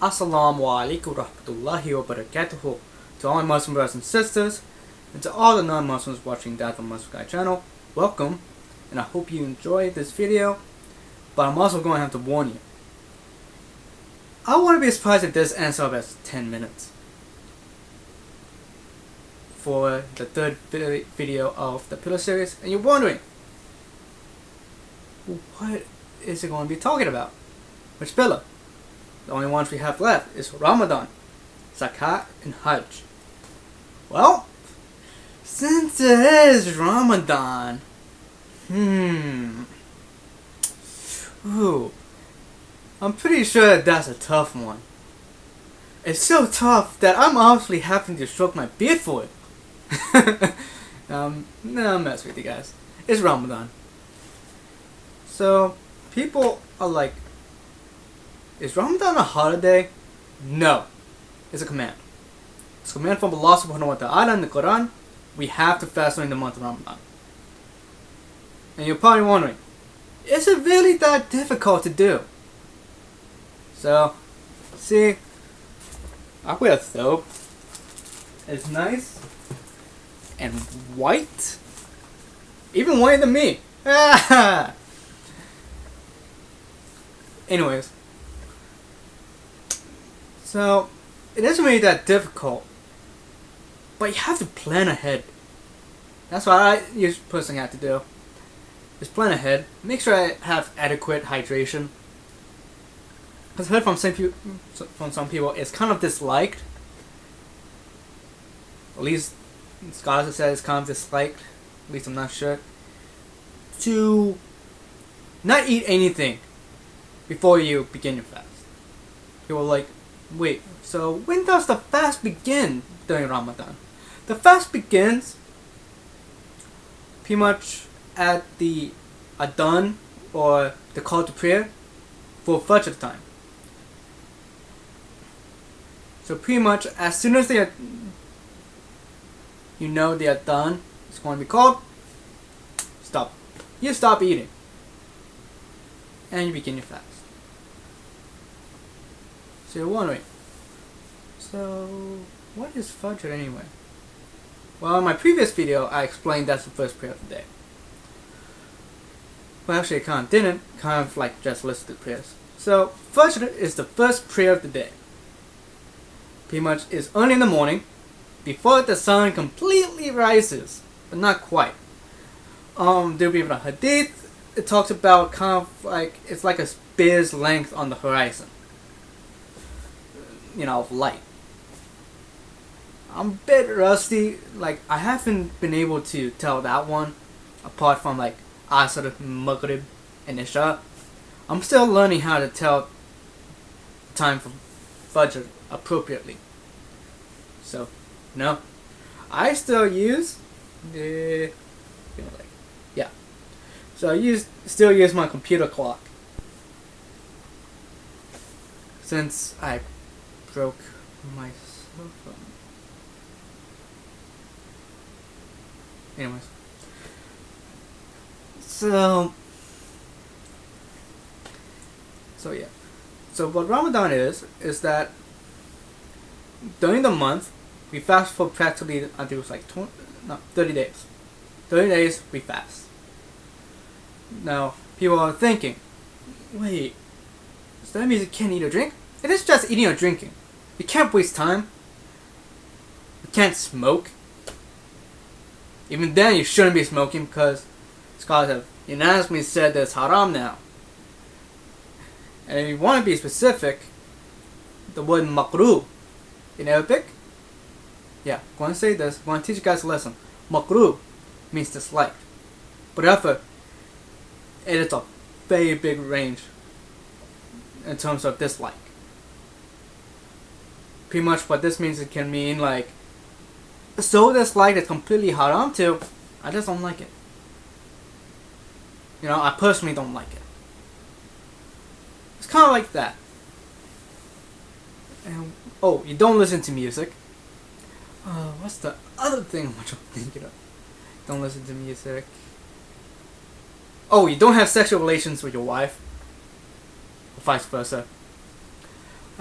Assalamu alaikum rahmatullahi wa barakatuhu to all my Muslim brothers and sisters, and to all the non-Muslims watching that from Muslim Guy channel. Welcome, and I hope you enjoyed this video, but I'm also going to have to warn you. I wouldn't be surprised if this ends up as 10 minutes for the third video of the Pillar series, and you're wondering, what is it going to be talking about? Which pillar? The only ones we have left is Ramadan, Zakat, and Hajj. Well, since it is Ramadan, I'm pretty sure that's a tough one. It's so tough that I'm honestly having to stroke my beard for it. No, I'm messing with you guys. It's Ramadan. So, people are like, is Ramadan a holiday? No. It's a command. It's a command from Allah subhanahu wa ta'ala in the Quran. We have to fast during the month of Ramadan. And you're probably wondering, is it really that difficult to do? So, see, I wear a thobe. It's nice and white. Even whiter than me. Anyways. So, it isn't really that difficult, but you have to plan ahead. That's what I personally have to do. Just plan ahead. Make sure I have adequate hydration. I've heard from some people, it's kind of disliked. At least scholars have said it's kind of disliked. At least I'm not sure. To not eat anything before you begin your fast. People are like, wait, so when does the fast begin during Ramadan? The fast begins pretty much at the adhan, or the call to prayer, for Fajr time. So pretty much as soon as you know the adhan is going to be called, stop. You stop eating. And you begin your fast. So you're wondering, so what is Fajr anyway? Well, in my previous video, I explained that's the first prayer of the day. Well, actually, I kind of didn't. Kind of like just listed prayers. So, Fajr is the first prayer of the day. Pretty much is early in the morning, before the sun completely rises, but not quite. There'll be even a hadith. It talks about kind of like, it's like a spear's length on the horizon. Of light. I'm a bit rusty. Like, I haven't been able to tell that one apart from like Asr, Maghrib, and Isha. I'm still learning how to tell time for Fajr appropriately. So, no. I still use So I still use my computer clock. Since I broke my cell phone. Anyways. So yeah. So what Ramadan is that during the month, we fast for practically, I think it was like 30 days. 30 days we fast. Now, people are thinking, wait, so that means you can't eat or drink? It is just eating or drinking. You can't waste time. You can't smoke. Even then, you shouldn't be smoking because scholars have unanimously said that it's haram now. And if you want to be specific, the word makruh in Arabic, I'm going to say this, I'm going to teach you guys a lesson. Makruh means disliked. But however, it is a very big range in terms of dislike. Pretty much what this means, it can mean like, so disliked it's completely haram to, I just don't like it. I personally don't like it. It's kind of like that. And, you don't listen to music. What's the other thing I'm thinking of? Don't listen to music. You don't have sexual relations with your wife. Or vice versa.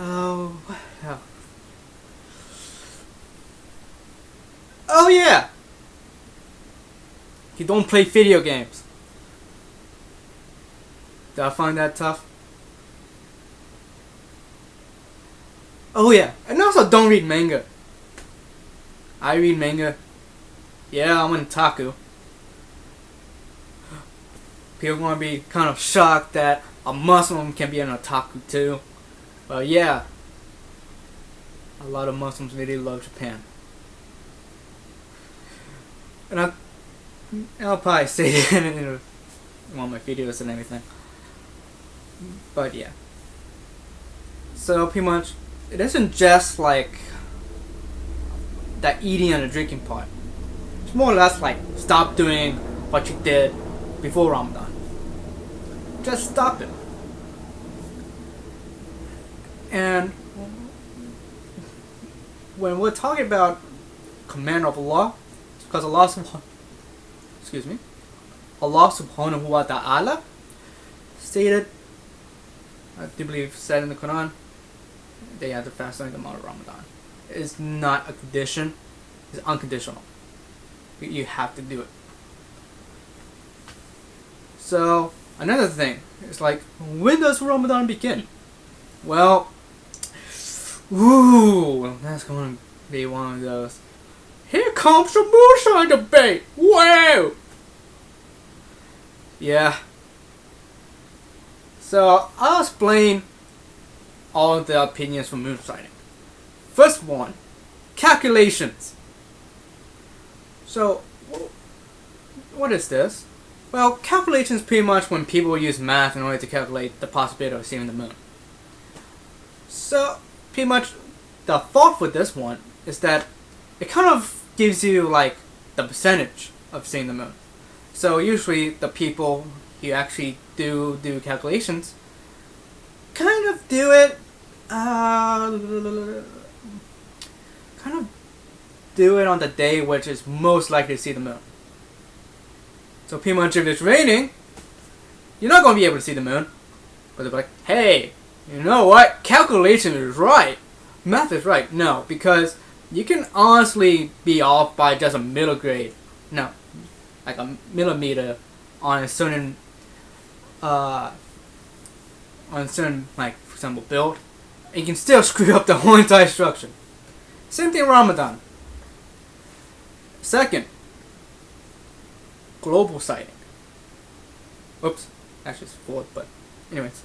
what else? Oh yeah! You don't play video games. Did I find that tough? Oh yeah, and also don't read manga. I read manga. Yeah, I'm an otaku. People are gonna be kind of shocked that a Muslim can be an otaku too. But yeah, a lot of Muslims really love Japan. And I'll probably say it in one of my videos and everything. But yeah. So pretty much, it isn't just like that eating and the drinking part. It's more or less like stop doing what you did before Ramadan. Just stop it. And when we're talking about command of Allah, it's because Allah subhanahu wa ta'ala stated, I do believe said in the Quran, they have to fast during the month of Ramadan. It's not a condition, it's unconditional. You have to do it. So another thing is like, when does Ramadan begin? Well, that's going to be one of those. Here comes the moonshine debate. Wow. Yeah. So I'll explain all of the opinions for moonshining. First one, calculations. So, what is this? Well, calculations pretty much when people use math in order to calculate the possibility of seeing the moon. So, pretty much the thought with this one is that it kind of gives you like the percentage of seeing the moon. So usually the people who actually do calculations kind of do it on the day which is most likely to see the moon. So pretty much if it's raining, you're not going to be able to see the moon. But they're like, hey, you know what? Calculation is right. Math is right. No, because you can honestly be off by just a millimeter on a certain like, for example, build. And you can still screw up the whole entire structure. Same thing with Ramadan. Second, global sighting. Oops, actually it's fourth, but anyways.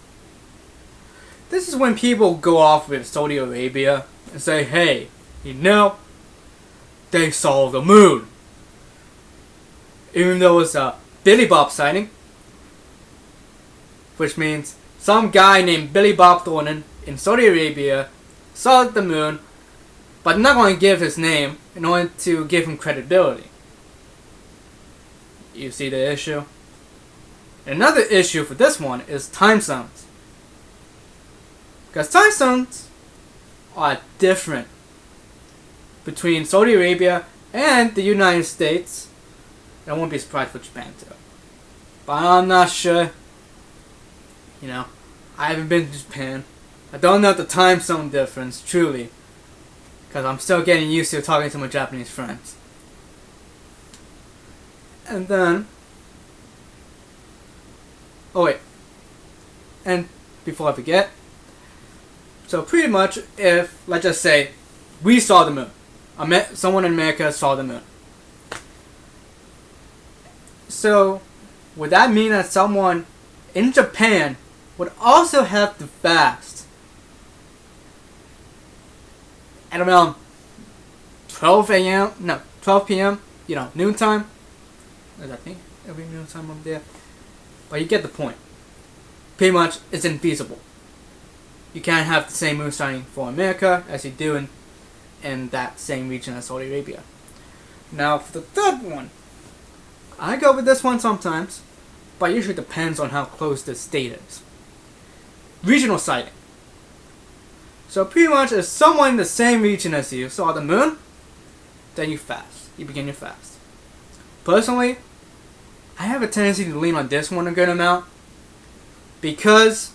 This is when people go off with Saudi Arabia and say, hey, you know, they saw the moon. Even though it's a Billy Bob sighting, which means some guy named Billy Bob Thornton in Saudi Arabia saw the moon, but not going to give his name in order to give him credibility. You see the issue? Another issue for this one is time zones. Because time zones are different between Saudi Arabia and the United States. I won't be surprised for Japan too. But I'm not sure. You know, I haven't been to Japan. I don't know the time zone difference, truly. Because I'm still getting used to talking to my Japanese friends. And then... oh wait. And before I forget. So pretty much if, let's just say, we saw the moon. Someone in America saw the moon. So, would that mean that someone in Japan would also have to fast at around 12 a.m.? No, 12 p.m., you know, noontime? I think it'll be noontime up there. But you get the point. Pretty much, it's infeasible. You can't have the same moon sighting for America as you do in that same region as Saudi Arabia. Now, for the third one, I go with this one sometimes, but it usually depends on how close the state is. Regional sighting. So pretty much if someone in the same region as you saw the moon, then you fast. You begin your fast. Personally, I have a tendency to lean on this one a good amount, because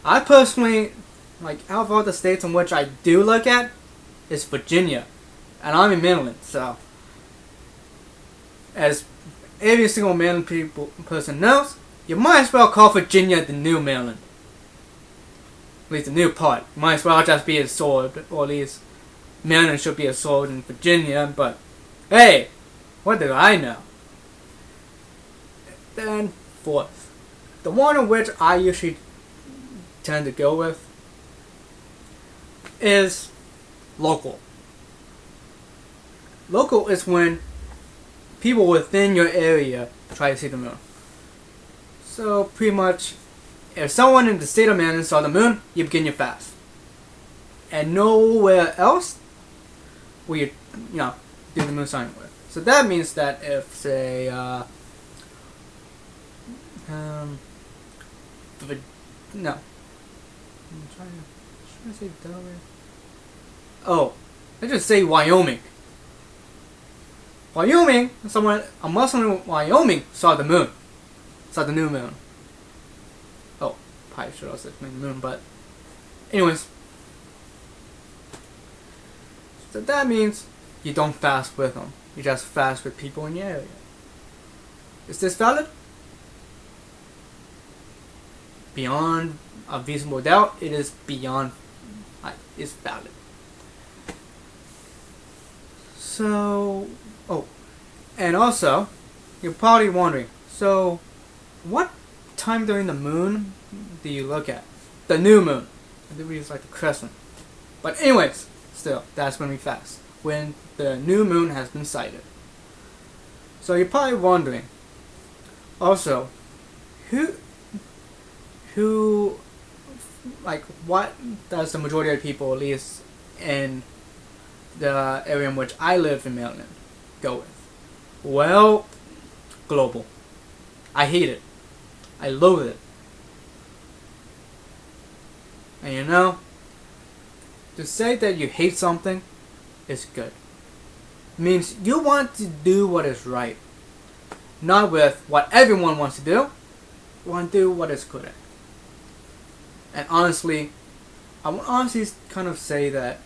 I personally like out of all the states in which I do look at, is Virginia, and I'm in Maryland. So, as every single Maryland person knows, you might as well call Virginia the new Maryland. At least the new part. You might as well just be absorbed, or at least Maryland should be absorbed in Virginia. But hey, what do I know? Then fourth, the one in which I usually tend to go with is local. Local is when people within your area try to see the moon. So pretty much, if someone in the state of Maryland saw the moon, you begin your fast. And nowhere else will you do the moon sign with. So that means that if, say, no. I'm trying to say Delaware. Oh, let's just say Wyoming. Wyoming, a Muslim in Wyoming saw the moon. Saw the new moon. Oh, probably should also explain the moon, but anyways. So that means you don't fast with them. You just fast with people in your area. Is this valid? Beyond a reasonable doubt, it is beyond. It's valid. So, and also, you're probably wondering, so what time during the moon do you look at? The new moon. I think it's like the crescent. But anyways, still, that's when we fast. When the new moon has been sighted. So you're probably wondering, also, who, like, what does the majority of people, at least in the area in which I live in Maryland, go with? Well, global. I hate it. I loathe it. And you know, to say that you hate something is good. It means you want to do what is right. Not with what everyone wants to do. You want to do what is good at. And honestly, I would honestly kind of say that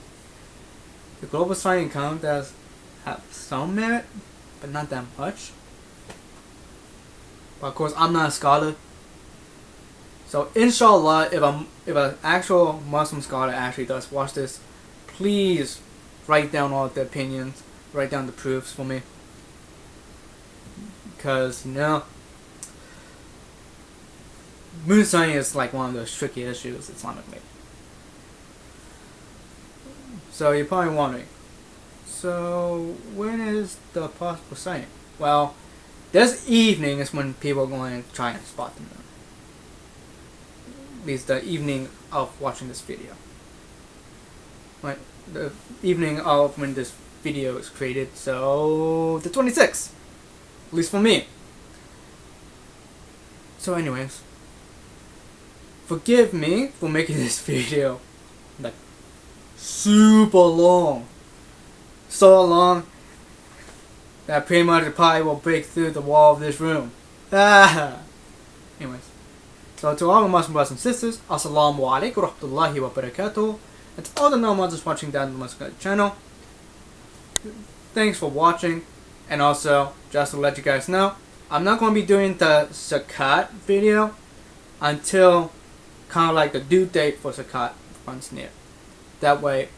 the global signing count does have some merit, but not that much. But of course, I'm not a scholar. So inshallah, if an actual Muslim scholar actually does watch this, please write down all the opinions, write down the proofs for me. Because, moon signing is like one of those tricky issues Islamically. So you're probably wondering, so when is the possible sighting? Well, this evening is when people are going to try and spot the moon. At least the evening of watching this video. Like the evening of when this video is created, so the 26th. At least for me. So anyways, forgive me for making this video like super long. So long that pretty much it probably will break through the wall of this room. Anyways. So to all my Muslim brothers and sisters, Assalamu alaikum wa rahmatullahi wa barakatuh. And to all the non-Muslims watching down the Muslim channel, thanks for watching. And also, just to let you guys know, I'm not going to be doing the Zakat video until kind of like the due date for Zakat runs near. That way,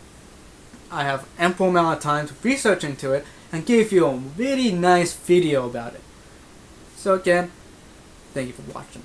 I have ample amount of time to research into it and give you a really nice video about it. So again, thank you for watching.